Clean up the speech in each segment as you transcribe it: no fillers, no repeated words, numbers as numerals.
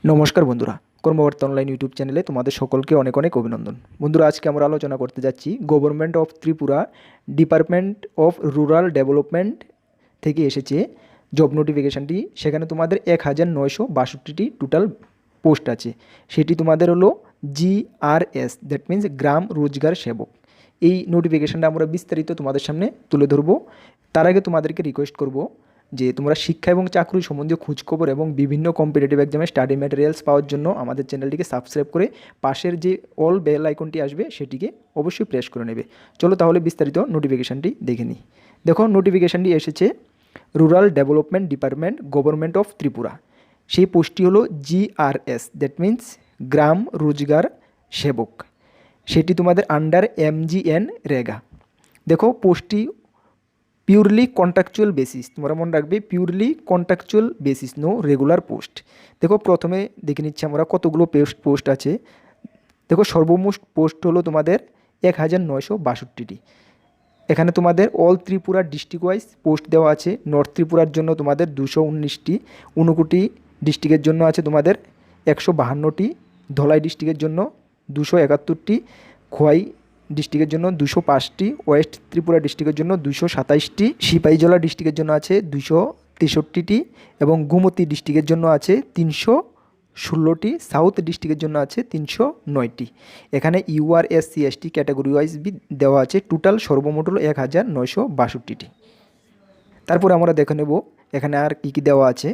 নমস্কার বন্ধুরা, কর্মবার্তা online YouTube চ্যানেলে তোমাদের সকলকে অনেক অনেক অভিনন্দন। বন্ধুরা, আজকে আমরা আলোচনা করতে যাচ্ছি government of Tripura department of rural development থেকে এসেছে জব নোটিফিকেশানটি। সেখানে তোমাদের 1962টি টোটাল পোস্ট আছে। সেটি তোমাদের হলো GRS, দ্যাট মিন্স গ্রাম রোজগার সেবক। এই নোটিফিকেশানটা আমরা বিস্তারিত তোমাদের সামনে তুলে ধরবো। তার আগে তোমাদেরকে রিকোয়েস্ট করব যে তোমরা শিক্ষা এবং চাকরি সম্বন্ধীয় খোঁজখবর এবং বিভিন্ন কম্পিটিটিভ এক্সামের স্টাডি ম্যাটেরিয়ালস পাওয়ার জন্য আমাদের চ্যানেলটিকে সাবস্ক্রাইব করে পাশের যে অল বেল আইকনটি আসবে সেটিকে অবশ্যই প্রেস করে নেবে। চলো তাহলে বিস্তারিত নোটিফিকেশানটি দেখে নিই। দেখো, নোটিফিকেশানটি এসেছে rural development department government of Tripura. সেই পোস্টটি হলো GRS, দ্যাট মিন্স গ্রাম রোজগার সেবক। সেটি তোমাদের আন্ডার mgnরেগা। দেখো, পোস্টটি পিওরলি কন্ট্রাকচুয়াল বেসিস, তোমরা মনে রাখবে purely contractual basis, no regular post. দেখো, প্রথমে দেখে নিচ্ছি আমরা কতগুলো পোস্ট আছে। দেখো, সর্বমোস্ট পোস্ট হলো তোমাদের 1962টি। এখানে তোমাদের all Tripura district wise post দেওয়া আছে। নর্থ ত্রিপুরার জন্য তোমাদের 219টি, ঊনকোটি ডিস্ট্রিক্টের জন্য আছে তোমাদের 152টি, ধলাই ডিস্ট্রিক্টের জন্য 271টি, খোয়াই ডিস্ট্রিক্টের জন্য 205টি, ওয়েস্ট ত্রিপুরা ডিস্ট্রিক্টের জন্য 227টি, সিপাহীজলা ডিস্ট্রিক্টের জন্য আছে 263টি এবং গোমতী ডিস্ট্রিক্টের জন্য আছে 316টি, সাউথ ডিস্ট্রিক্টের জন্য আছে 309টি। এখানে URSC/ST ক্যাটাগরি ওয়াইজ দেওয়া আছে। টোটাল সর্বমোট হলো 1962টি। তারপরে আমরা দেখে নেব এখানে আর কী কী দেওয়া আছে।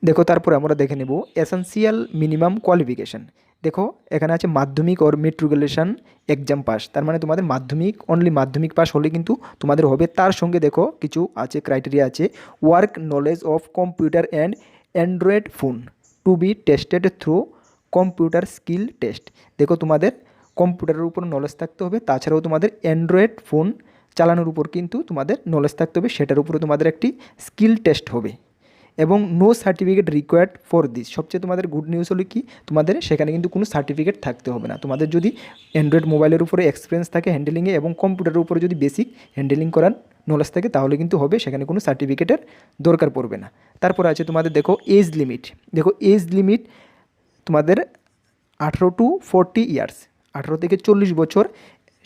দেখো, তারপরে আমরা দেখে নেব এসেন্সিয়াল মিনিমাম কোয়ালিফিকেশান। দেখো, এখানে আছে মাধ্যমিক ওর মেট্রিকুলেশন এক্সাম পাস। তার মানে তোমাদের মাধ্যমিক, অনলি মাধ্যমিক পাস হলে কিন্তু তোমাদের হবে। তার সঙ্গে দেখো কিছু আছে, ক্রাইটেরিয়া আছে। Work knowledge of computer and android phone to be tested through computer skill test. দেখো, তোমাদের কম্পিউটারের উপর নলেজ থাকতে হবে। তাছাড়াও তোমাদের অ্যান্ড্রয়েড ফোন চালানোর উপর কিন্তু তোমাদের নলেজ থাকতে হবে। সেটার উপরে তোমাদের একটি স্কিল টেস্ট হবে এবং no certificate required for this. সবচেয়ে তোমাদের গুড নিউজ হলো কি, তোমাদের সেখানে কিন্তু কোনো সার্টিফিকেট থাকতে হবে না। তোমাদের যদি অ্যান্ড্রয়েড মোবাইলের উপরে এক্সপিরিয়েন্স থাকে হ্যান্ডেলিংয়ে এবং কম্পিউটারের উপরে যদি বেসিক হ্যান্ডেলিং করার নলেজ থাকে তাহলে কিন্তু হবে, সেখানে কোনো সার্টিফিকেটের দরকার পড়বে না। তারপর আছে তোমাদের দেখো এজ লিমিট। দেখো, এজ লিমিট তোমাদের 18 to 40 ইয়ার্স, 18 থেকে 40 বছর।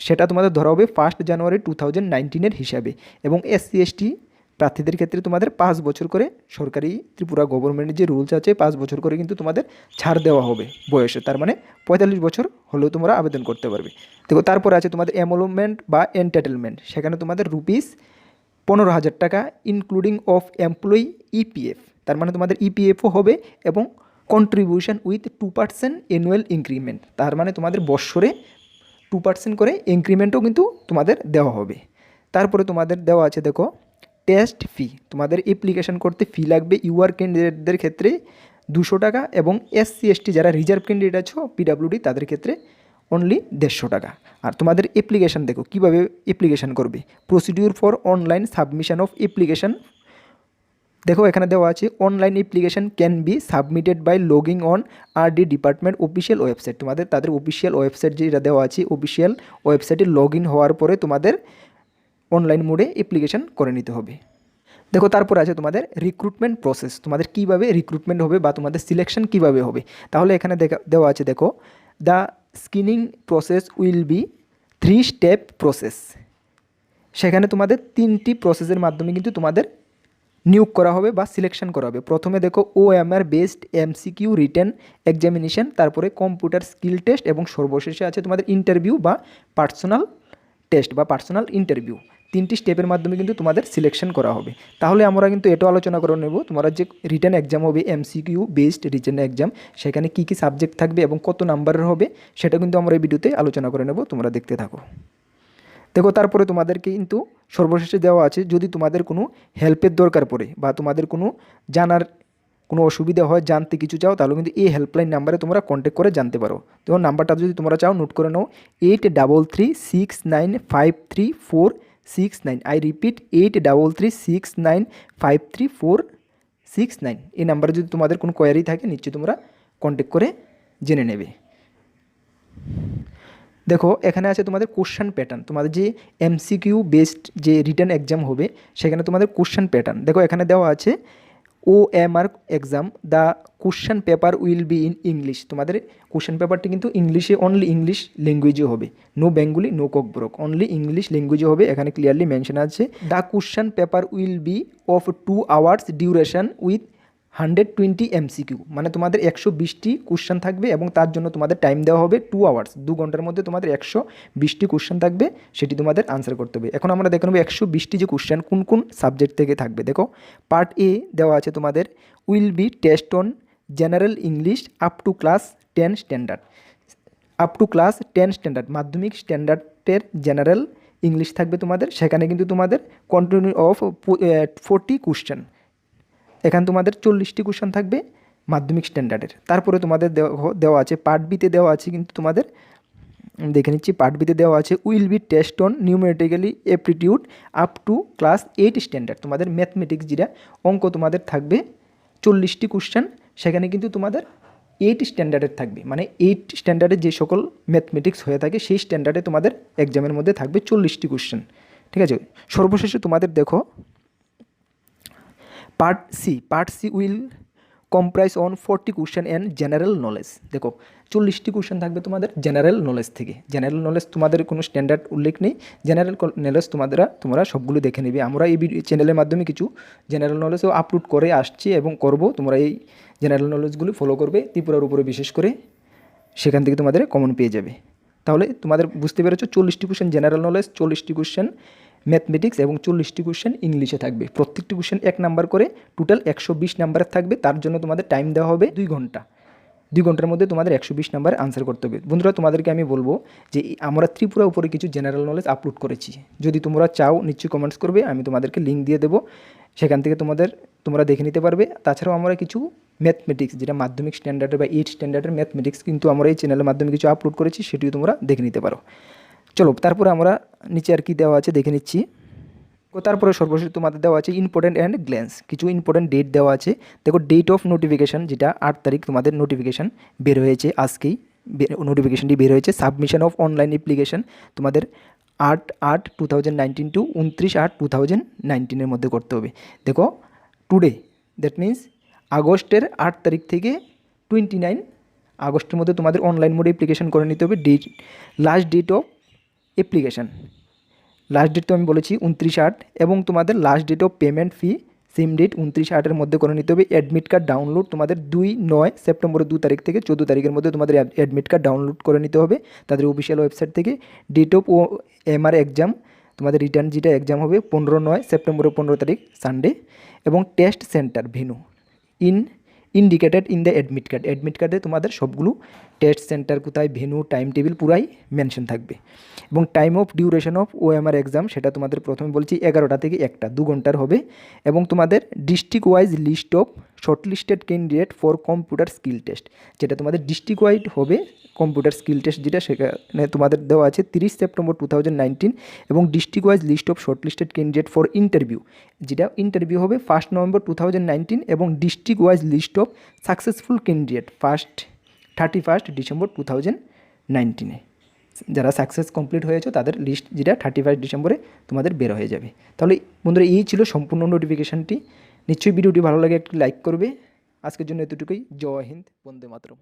সেটা তোমাদের ধরা হবে 1 জানুয়ারি 2019 হিসাবে। এবং SC/ST প্রার্থীদের ক্ষেত্রে তোমাদের 5 বছর করে, সরকারি ত্রিপুরা গভর্নমেন্টের যে রুলস আছে 5 বছর করে কিন্তু তোমাদের ছাড় দেওয়া হবে বয়সে। তার মানে 45 বছর হলেও তোমরা আবেদন করতে পারবে। দেখো, তারপর আছে তোমাদের এমোলমেন্ট বা এন্টাইটেলমেন্ট। সেখানে তোমাদের ₹15,000 টাকা ইনক্লুডিং অফ এমপ্লয়ি EPF। তার মানে তোমাদের EPFও হবে এবং কন্ট্রিবিউশন উইথ 2% অ্যানুয়াল ইনক্রিমেন্ট। তার মানে তোমাদের বৎসরে 2% করে ইনক্রিমেন্টও কিন্তু তোমাদের দেওয়া হবে। তারপরে তোমাদের দেওয়া আছে দেখো টেস্ট ফি। তোমাদের অ্যাপ্লিকেশন করতে ফি লাগবে ইউআর ক্যান্ডিডেটদের ক্ষেত্রে 200 টাকা এবং SC/ST যারা রিজার্ভ ক্যান্ডিডেট আছো PWD তাদের ক্ষেত্রে অনলি 150 টাকা। আর তোমাদের অ্যাপ্লিকেশান দেখো কীভাবে অ্যাপ্লিকেশান করবে। Procedure for online submission of application. দেখো, এখানে দেওয়া আছে online application can be submitted by logging on RD department official website. তোমাদের তাদের অফিসিয়াল ওয়েবসাইট যেটা দেওয়া আছে, অফিসিয়াল ওয়েবসাইটে লগ ইন হওয়ার পরে তোমাদের অনলাইন মোডে অ্যাপ্লিকেশান করে নিতে হবে। দেখো, তারপর আছে তোমাদের রিক্রুটমেন্ট প্রসেস। তোমাদের কীভাবে রিক্রুটমেন্ট হবে বা তোমাদের সিলেকশন কীভাবে হবে। তাহলে এখানে দেওয়া আছে দেখো the screening process will be 3 step process. সেখানে তোমাদের 3টি প্রসেসের মাধ্যমে কিন্তু তোমাদের নিয়োগ করা হবে বা সিলেকশন করা হবে। প্রথমে দেখো OMR based MCQ written examination, তারপরে কম্পিউটার স্কিল টেস্ট এবং সর্বশেষে আছে তোমাদের ইন্টারভিউ বা পার্সোনাল টেস্ট বা পার্সোনাল ইন্টারভিউ। 3টি স্টেপের মাধ্যমে কিন্তু তোমাদের সিলেকশন করা হবে। তাহলে আমরা কিন্তু এটাও আলোচনা করে নেব তোমরা যে রিটেন এক্সাম হবে MCQ বেসড রিটেন এক্সাম, সেখানে কী কী সাবজেক্ট থাকবে এবং কত নাম্বারের হবে সেটা কিন্তু আমরা এই ভিডিওতে আলোচনা করে নেব। তোমরা দেখতে থাকো। দেখো, তারপরে তোমাদেরকে কিন্তু সর্বশেষে দেওয়া আছে যদি তোমাদের কোনো হেল্পের দরকার পড়ে বা তোমাদের কোনো জানার কোনো অসুবিধা হয়, জানতে কিছু চাও, তাহলে কিন্তু এই হেল্পলাইন নাম্বারে তোমরা কন্ট্যাক্ট করে জানতে পারো। তো নাম্বারটা যদি তোমরা চাও নোট করে নাও, 8336953469। I repeat 8336953469। এই নাম্বারে যদি তোমাদের কোনো কোয়ারি থাকে নিশ্চয়ই তোমরা কন্ট্যাক্ট করে জেনে নেবে। দেখো, এখানে আছে তোমাদের কোশ্চেন প্যাটার্ন। তোমাদের যে MCQ বেসড যে রিটেন এক্সাম হবে সেখানে তোমাদের কোশ্চেন প্যাটার্ন দেখো এখানে দেওয়া আছে OMR exam the question paper will be in English. তোমাদের কোশ্চেন পেপারটি কিন্তু ইংলিশে, অনলি ইংলিশ ল্যাঙ্গুয়েজে হবে, no Bengali no Kokborok, only English ল্যাঙ্গুয়েজে হবে। এখানে ক্লিয়ারলি মেনশন আছে the question paper will be of 2 hours duration with 120 MCQ, মানে তোমাদের 120টি কোশ্চেন থাকবে এবং তার জন্য তোমাদের টাইম দেওয়া হবে 2 আওয়ার্স, 2 ঘন্টার মধ্যে তোমাদের 120টি কোশ্চেন থাকবে, সেটি তোমাদের আনসার করতে হবে। এখন আমরা দেখে নেব 120টি যে কোশ্চেন কোন কোন সাবজেক্ট থেকে থাকবে। দেখো পার্ট এ দেওয়া আছে তোমাদের will be test on general English up to class 10 standard, up to class 10 standard, মাধ্যমিক স্ট্যান্ডার্ডের জেনারেল ইংলিশ থাকবে তোমাদের। সেখানে কিন্তু তোমাদের কন্টিনিউ অফ 40 কোশ্চেন, এখানে তোমাদের 40টি কোশ্চেন থাকবে মাধ্যমিক স্ট্যান্ডার্ডের। তারপরে তোমাদের দেওয়া আছে পার্ট বিতে দেওয়া আছে কিন্তু তোমাদের দেখে নিচ্ছি, পার্ট বিতে দেওয়া আছে will be test on numerically aptitude up to class 8 standard, তোমাদের ম্যাথমেটিক্স যেটা অঙ্ক তোমাদের থাকবে 40টি কোশ্চেন, সেখানে কিন্তু তোমাদের 8 স্ট্যান্ডার্ডের থাকবে, মানে 8 স্ট্যান্ডার্ডের যে সকল ম্যাথমেটিক্স হয়ে থাকে সেই স্ট্যান্ডার্ডে তোমাদের এক্সামের মধ্যে থাকবে 40টি কোশ্চেন। ঠিক আছে, সর্বশেষে তোমাদের দেখো part C will comprise on 40 question and general knowledge. দেখো 40টি কোশ্চেন থাকবে তোমাদের জেনারেল নলেজ থেকে। জেনারেল নলেজ তোমাদের কোনো স্ট্যান্ডার্ড উল্লেখ নেই, জেনারেল নলেজ তোমরা সবগুলো দেখে নেবে। আমরা এই চ্যানেলের মাধ্যমে কিছু জেনারেল নলেজও আপলোড করে আসছি এবং করব, তোমরা এই জেনারেল নলেজগুলো ফলো করবে, ত্রিপুরার উপরে বিশেষ করে, সেখান থেকে তোমাদের কমন পেয়ে যাবে। তাহলে তোমাদের বুঝতে পেরেছো 40টি কোশ্চেন জেনারেল নলেজ, 40টি কোশ্চেন ম্যাথমেটিক্স এবং 40টি কোশ্চেন ইংলিশে থাকবে। প্রত্যেকটি কোশ্চেন 1 নাম্বার করে, টোটাল 120 নাম্বারের থাকবে। তার জন্য তোমাদের টাইম দেওয়া হবে 2 ঘন্টা। 2 ঘন্টার মধ্যে তোমাদের 120 নাম্বার আনসার করতে হবে। বন্ধুরা তোমাদেরকে আমি বলবো যে আমরা ত্রিপুরা উপরে কিছু জেনারেল নলেজ আপলোড করেছি, যদি তোমরা চাও নিশ্চয়ই কমেন্টস করবে, আমি তোমাদেরকে লিঙ্ক দিয়ে দেবো, সেখান থেকে তোমরা দেখে নিতে পারবে। তাছাড়াও আমরা কিছু ম্যাথমেটিক্স যেটা মাধ্যমিক স্ট্যান্ডার্ডের বা 8 স্ট্যান্ডার্ডের ম্যাথমেটিক্স কিন্তু আমরা এই চ্যানেলের মাধ্যমে কিছু আপলোড করেছি, সেটিও তোমরা দেখে নিতে পারো। চলো তারপরে আমরা নিচে আর কি দেওয়া আছে দেখে নিচ্ছি। তারপরে সর্বশেষ তোমাদের দেওয়া আছে ইম্পর্টেন্ট অ্যান্ড গ্ল্যান্স, কিছু ইম্পর্টেন্ট ডেট দেওয়া আছে। দেখো ডেট অফ নোটিফিকেশান যেটা 8 তারিখ তোমাদের নোটিফিকেশান বের হয়েছে, আজকেই নোটিফিকেশানটি বের হয়েছে। সাবমিশন অফ অনলাইন অ্যাপ্লিকেশান তোমাদের 8/8/2019 টু 29/8/2019 মধ্যে করতে হবে। দেখো টুডে, দ্যাট মিন্স আগস্টের 8 তারিখ থেকে 29 আগস্টের মধ্যে তোমাদের অনলাইন মোডে অ্যাপ্লিকেশান করে নিতে হবে। Last date of application, last date তো আমি বলেছি 29/8, এবং তোমাদের last date of payment fee same date 29/8-এর মধ্যে করে নিতে হবে। অ্যাডমিট কার্ড ডাউনলোড তোমাদের 2-9 সেপ্টেম্বরের 2 তারিখ থেকে 14 তারিখের মধ্যে তোমাদের অ্যাডমিট কার্ড ডাউনলোড করে নিতে হবে তাদের অফিসিয়াল ওয়েবসাইট থেকে। ডেট অফ OMR এক্সাম তোমাদের রিটার্ন যেটা এক্সাম হবে 15-9 সেপ্টেম্বরের 15 তারিখ সানডে, এবং test centre venue indicated in the admit card, admit কার্ডে তোমাদের সবগুলো টেস্ট সেন্টার কোথায়, ভেন্যু, টাইম টেবিল পুরাই মেনশন থাকবে। এবং time of duration of OMR exam সেটা তোমাদের প্রথমে বলছি 11টা থেকে 1টা, 2 ঘন্টার হবে। এবং তোমাদের district wise list of shortlisted candidate for computer skill test, যেটা তোমাদের ডিস্ট্রিক্ট ওয়াইড হবে কম্পিউটার স্কিল টেস্ট, যেটা সেখানে তোমাদের দেওয়া আছে 30 সেপ্টেম্বর 2019। এবং district wise list of shortlisted candidate for interview, যেটা ইন্টারভিউ হবে 1 নভেম্বর 2019। এবং district wise list of successful candidate 31 December 2019। যারা সাকসেস কমপ্লিট হয়েছে তাদের লিস্ট যেটা 31 ডিসেম্বরে তোমাদের বের হয়ে যাবে। তাহলে বন্ধুরা এই ছিল সম্পূর্ণ নোটিফিকেশানটি। নিশ্চয়ই ভিডিওটি ভালো লাগে একটু লাইক করবে। আজকের জন্য এতটুকুই। জয় হিন্দ, বন্দে মাতরম।